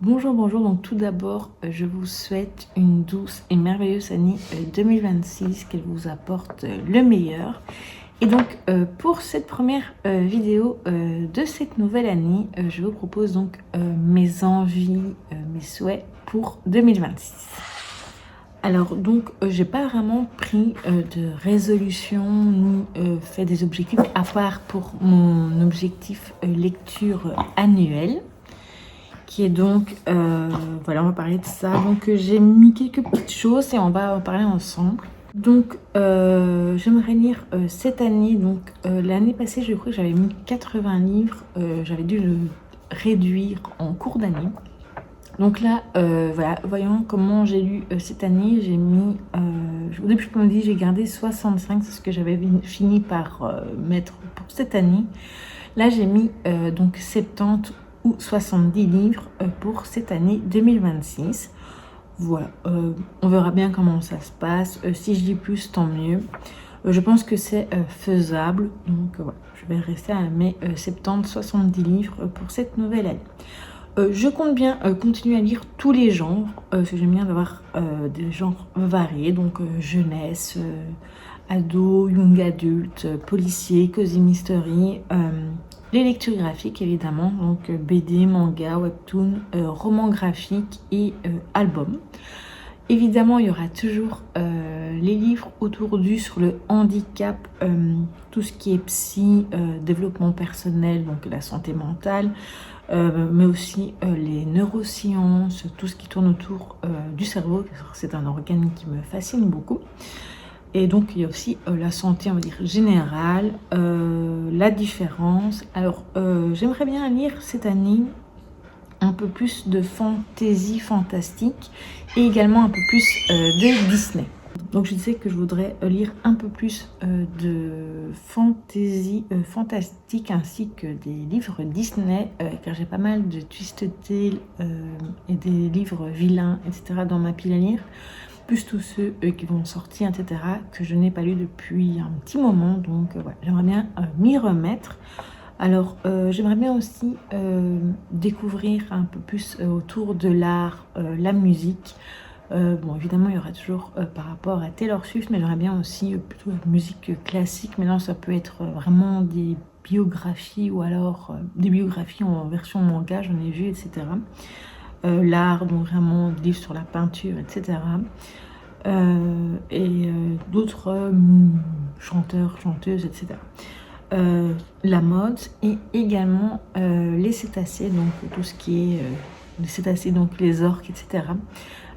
Bonjour, bonjour. Donc tout d'abord, je vous souhaite une douce et merveilleuse année 2026, qu'elle vous apporte le meilleur. Et donc pour cette première vidéo de cette nouvelle année, je vous propose donc mes envies, mes souhaits pour 2026. Alors donc j'ai pas vraiment pris de résolution ni fait des objectifs à part pour mon objectif lecture annuel qui est donc, voilà, on va parler de ça. Donc j'ai mis quelques petites choses et on va en parler ensemble. Donc j'aimerais lire cette année, donc l'année passée je crois que j'avais mis 80 livres, j'avais dû le réduire en cours d'année. Donc là, voilà, voyons comment j'ai lu cette année. J'ai mis, au début je me dis j'ai gardé 65, c'est ce que j'avais fini par mettre pour cette année. Là j'ai mis donc 70 ou 70 livres pour cette année 2026. Voilà, on verra bien comment ça se passe. Si je dis plus, tant mieux. Je pense que c'est faisable. Donc voilà, je vais rester à mes 70-70 livres pour cette nouvelle année. Je compte bien continuer à lire tous les genres, parce que j'aime bien avoir des genres variés, donc jeunesse, ado, young adulte, policier, cozy mystery, les lectures graphiques évidemment, donc BD, manga, webtoon, roman graphique et album. Évidemment, il y aura toujours les livres autour sur le handicap, tout ce qui est psy, développement personnel, donc la santé mentale, mais aussi les neurosciences, tout ce qui tourne autour du cerveau. C'est un organe qui me fascine beaucoup. Et donc, il y a aussi la santé, on va dire, générale, la différence. Alors, j'aimerais bien lire cette année un peu plus de fantaisie fantastique et également un peu plus de Disney. Donc je disais que je voudrais lire un peu plus de fantaisie fantastique ainsi que des livres Disney, car j'ai pas mal de Twisted Tale et des livres vilains, etc. dans ma pile à lire, plus tous ceux qui vont sortir, etc., que je n'ai pas lu depuis un petit moment. Donc voilà, j'aimerais bien m'y remettre. Alors, j'aimerais bien aussi découvrir un peu plus autour de l'art, la musique. Bon, évidemment, il y aura toujours par rapport à Taylor Swift, mais j'aimerais bien aussi plutôt la musique classique. Maintenant, ça peut être vraiment des biographies ou alors des biographies en version manga, j'en ai vu, etc. L'art, donc vraiment des livres sur la peinture, etc. Et d'autres chanteurs, chanteuses, etc. La mode et également les cétacés, donc tout ce qui est les cétacés, donc les orques, etc.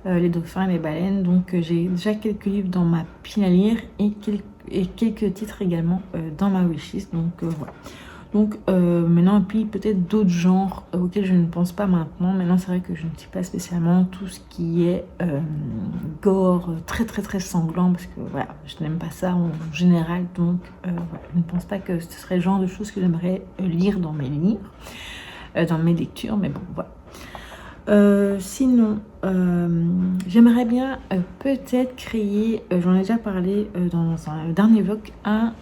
Les dauphins, les baleines. Donc j'ai déjà quelques livres dans ma pile à lire et quelques titres également dans ma wishlist. Donc voilà. Donc maintenant, et puis peut-être d'autres genres auxquels je ne pense pas maintenant. Maintenant, c'est vrai que je ne suis pas spécialement tout ce qui est gore, très très très sanglant, parce que voilà, je n'aime pas ça en général. Donc voilà, je ne pense pas que ce serait le genre de choses que j'aimerais lire dans mes livres, dans mes lectures, mais bon, voilà. Sinon, j'aimerais bien peut-être créer, j'en ai déjà parlé dans un dernier vlog, un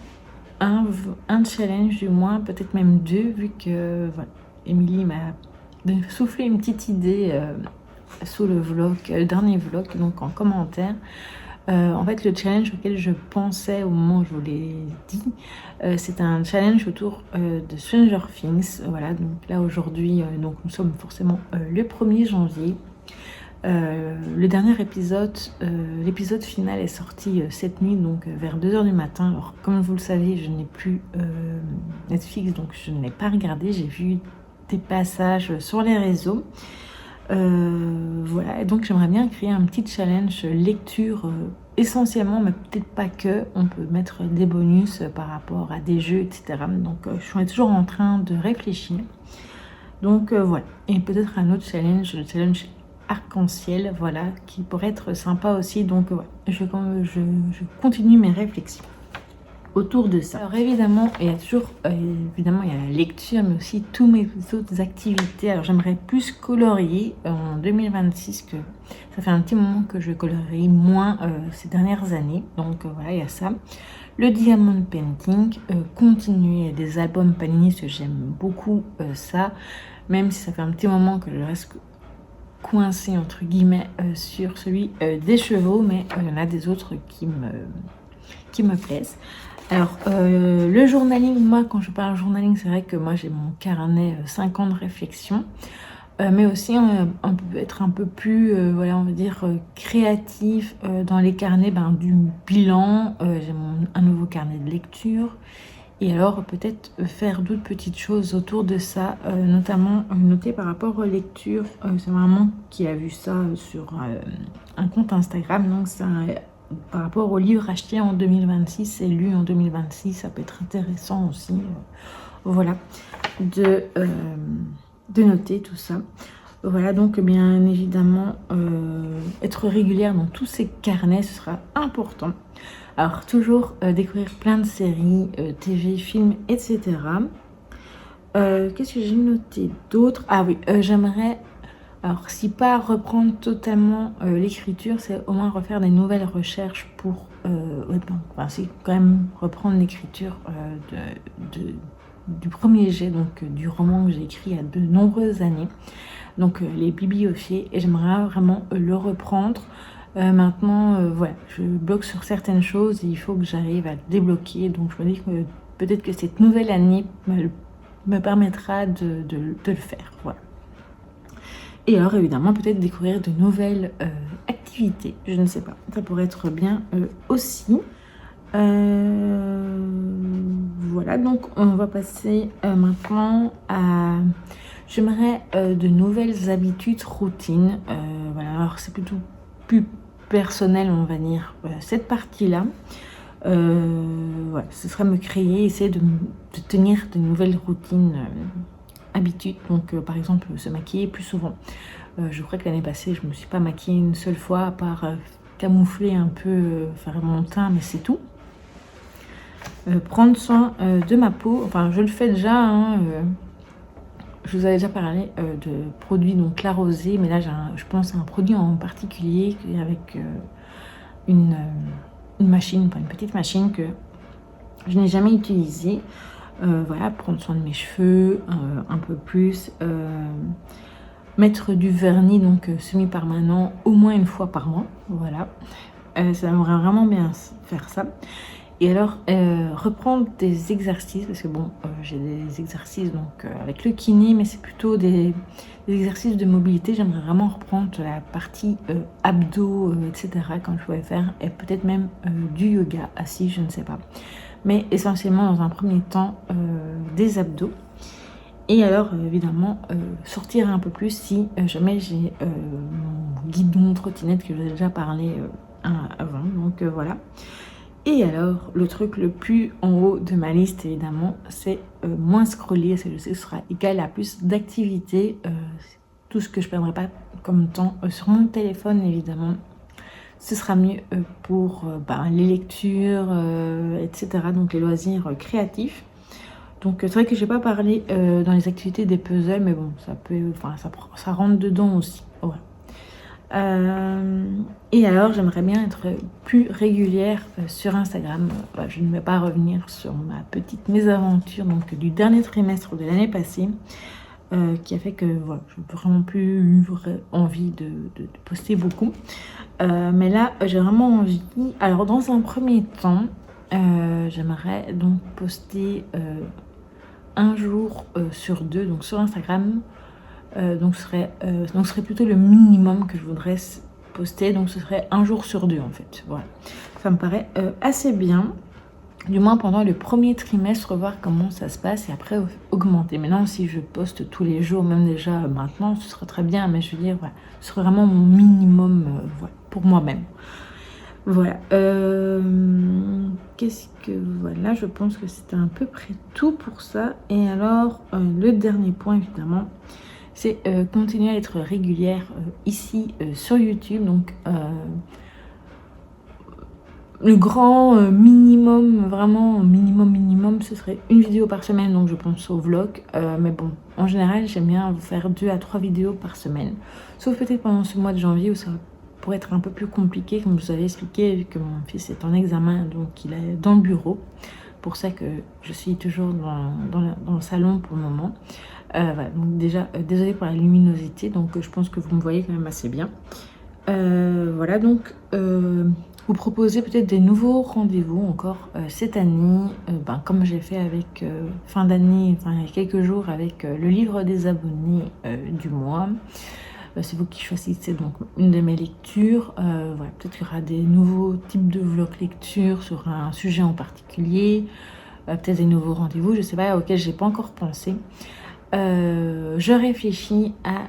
challenge du moins, peut-être même deux, vu que voilà, Émilie m'a soufflé une petite idée sous le vlog, le dernier vlog, donc en commentaire. En fait, le challenge auquel je pensais au moment où je vous l'ai dit, c'est un challenge autour de Stranger Things. Voilà, donc là aujourd'hui, donc nous sommes forcément le 1er janvier. Le dernier épisode, l'épisode final est sorti cette nuit, donc vers 2h du matin. Alors, comme vous le savez, je n'ai plus Netflix, donc je ne l'ai pas regardé. J'ai vu des passages sur les réseaux. Voilà, et donc j'aimerais bien créer un petit challenge lecture essentiellement, mais peut-être pas que. On peut mettre des bonus par rapport à des jeux, etc. Donc je suis toujours en train de réfléchir. Donc voilà, et peut-être un autre challenge, le challenge arc-en-ciel, voilà, qui pourrait être sympa aussi. Donc voilà, je continue mes réflexions autour de ça. Alors évidemment, il y a toujours, évidemment, il y a la lecture, mais aussi tous mes autres activités. Alors j'aimerais plus colorier en 2026, que ça fait un petit moment que je colorie moins ces dernières années. Donc voilà, il y a ça. Le diamond painting, continuer des albums Panini, parce que j'aime beaucoup ça, même si ça fait un petit moment que je reste coincée entre guillemets sur celui des chevaux, mais il y en a des autres qui me plaisent. Alors, le journaling, moi, quand je parle journaling, c'est vrai que moi, j'ai mon carnet 5 ans de réflexion. Mais aussi, on peut être un peu plus, voilà, on va dire, créatif dans les carnets du bilan. J'ai un nouveau carnet de lecture. Et alors, peut-être faire d'autres petites choses autour de ça, notamment noter par rapport aux lectures. C'est ma maman qui a vu ça sur un compte Instagram. Donc, c'est par rapport aux livres achetés en 2026 et lus en 2026, ça peut être intéressant aussi. Voilà, de noter tout ça. Voilà, donc bien évidemment, être régulière dans tous ces carnets, ce sera important. Alors, toujours découvrir plein de séries, TV, films, etc. Qu'est-ce que j'ai noté d'autre? Ah oui, j'aimerais, alors si pas reprendre totalement l'écriture, c'est au moins refaire des nouvelles recherches pour, c'est quand même reprendre l'écriture du premier jet, donc du roman que j'ai écrit il y a de nombreuses années, donc les bibliophiles, et j'aimerais vraiment le reprendre. Maintenant, voilà, je bloque sur certaines choses et il faut que j'arrive à débloquer, donc je me dis que peut-être que cette nouvelle année me permettra de le faire, voilà. Et alors évidemment, peut-être découvrir de nouvelles activités, je ne sais pas, ça pourrait être bien aussi. Voilà, donc on va passer maintenant à... J'aimerais de nouvelles habitudes, routines. Voilà, alors c'est plutôt plus personnel, on va dire, cette partie-là. Voilà, ce serait me créer, essayer de tenir de nouvelles routines, habitudes. Donc par exemple, se maquiller plus souvent. Je crois que l'année passée, je ne me suis pas maquillée une seule fois, à part camoufler un peu, faire mon teint, mais c'est tout. Prendre soin de ma peau, enfin je le fais déjà, hein, je vous avais déjà parlé de produits donc La Rosée, mais là je pense à un produit en particulier avec une machine, pas une petite machine que je n'ai jamais utilisée. Voilà, prendre soin de mes cheveux un peu plus, mettre du vernis donc semi-permanent au moins une fois par mois, voilà. Ça m'aimerait vraiment bien faire ça. Et alors, reprendre des exercices, parce que bon, j'ai des exercices donc avec le kiné, mais c'est plutôt des exercices de mobilité. J'aimerais vraiment reprendre la partie abdos, etc. quand je pouvais faire, et peut-être même du yoga assis, je ne sais pas. Mais essentiellement, dans un premier temps, des abdos. Et alors, évidemment, sortir un peu plus si jamais j'ai mon guidon trottinette que j'ai déjà parlé avant. Donc voilà. Et alors, le truc le plus en haut de ma liste, évidemment, c'est moins scroller, parce que je sais que ce sera égal à plus d'activités. Tout ce que je ne perdrai pas comme temps sur mon téléphone, évidemment. Ce sera mieux pour les lectures, etc. Donc les loisirs créatifs. Donc c'est vrai que je n'ai pas parlé dans les activités des puzzles, mais bon, ça peut, ça rentre dedans aussi. Ouais. Et alors j'aimerais bien être plus régulière sur Instagram. Je ne vais pas revenir sur ma petite mésaventure donc du dernier trimestre de l'année passée, qui a fait que voilà, je n'ai vraiment plus eu envie de poster beaucoup. Mais là j'ai vraiment envie. Alors dans un premier temps, j'aimerais donc poster un jour sur deux donc sur Instagram. Donc ce serait plutôt le minimum que je voudrais poster, donc ce serait un jour sur deux en fait. Voilà, ça me paraît assez bien, du moins pendant le premier trimestre, voir comment ça se passe et après augmenter. Maintenant si je poste tous les jours, même déjà maintenant, ce serait très bien, mais je veux dire, voilà, ce serait vraiment mon minimum voilà, pour moi-même. Voilà, qu'est-ce que voilà, je pense que c'était à peu près tout pour ça. Et alors le dernier point évidemment, c'est continuer à être régulière ici sur YouTube. Donc le grand minimum, vraiment minimum, ce serait une vidéo par semaine. Donc je pense au vlog, mais bon, en général j'aime bien faire 2 à 3 vidéos par semaine, sauf peut-être pendant ce mois de janvier où ça pourrait être un peu plus compliqué, comme je vous avais expliqué, vu que mon fils est en examen, donc il est dans le bureau pour ça que je suis toujours dans le salon pour le moment. Voilà, donc déjà, désolée pour la luminosité, donc je pense que vous me voyez quand même assez bien. Voilà, donc vous proposez peut-être des nouveaux rendez-vous encore cette année, comme j'ai fait avec fin d'année, enfin il y a quelques jours avec le livre des abonnés du mois. C'est vous qui choisissez donc une de mes lectures. Voilà, peut-être qu'il y aura des nouveaux types de vlog lecture sur un sujet en particulier, peut-être des nouveaux rendez-vous, je sais pas, auxquels j'ai pas encore pensé. Je réfléchis à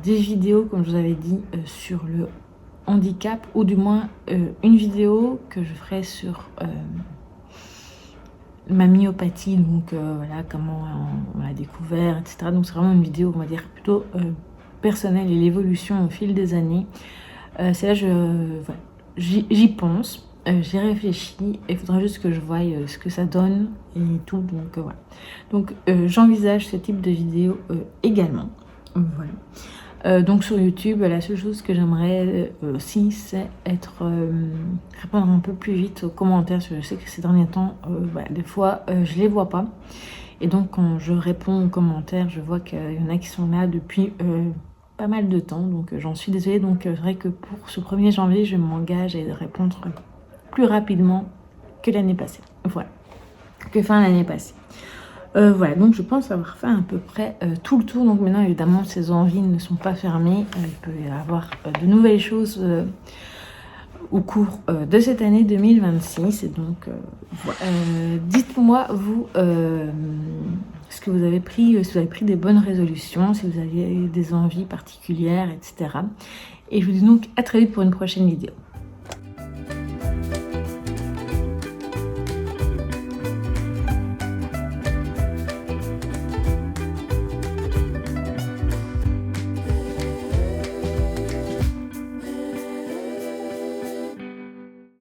des vidéos, comme je vous avais dit, sur le handicap, ou du moins une vidéo que je ferai sur ma myopathie, donc voilà, comment on l'a découvert, etc. Donc c'est vraiment une vidéo, on va dire, plutôt personnelle et l'évolution au fil des années. C'est là, voilà, j'y pense. J'y réfléchis, il faudra juste que je voie ce que ça donne et tout, donc voilà. Donc j'envisage ce type de vidéo également, voilà. Donc sur YouTube, la seule chose que j'aimerais aussi, c'est répondre un peu plus vite aux commentaires. Je sais que ces derniers temps, voilà, des fois, je les vois pas. Et donc quand je réponds aux commentaires, je vois qu'il y en a qui sont là depuis pas mal de temps. Donc j'en suis désolée. Donc c'est vrai que pour ce 1er janvier, je m'engage à répondre plus rapidement que l'année passée. Voilà, que fin l'année passée. Voilà, donc je pense avoir fait à peu près tout le tour. Donc maintenant, évidemment, ces envies ne sont pas fermées. Il peut y avoir de nouvelles choses au cours de cette année 2026. Et donc, voilà. Dites-moi, vous, ce que vous avez pris, si vous avez pris des bonnes résolutions, si vous avez des envies particulières, etc. Et je vous dis donc à très vite pour une prochaine vidéo.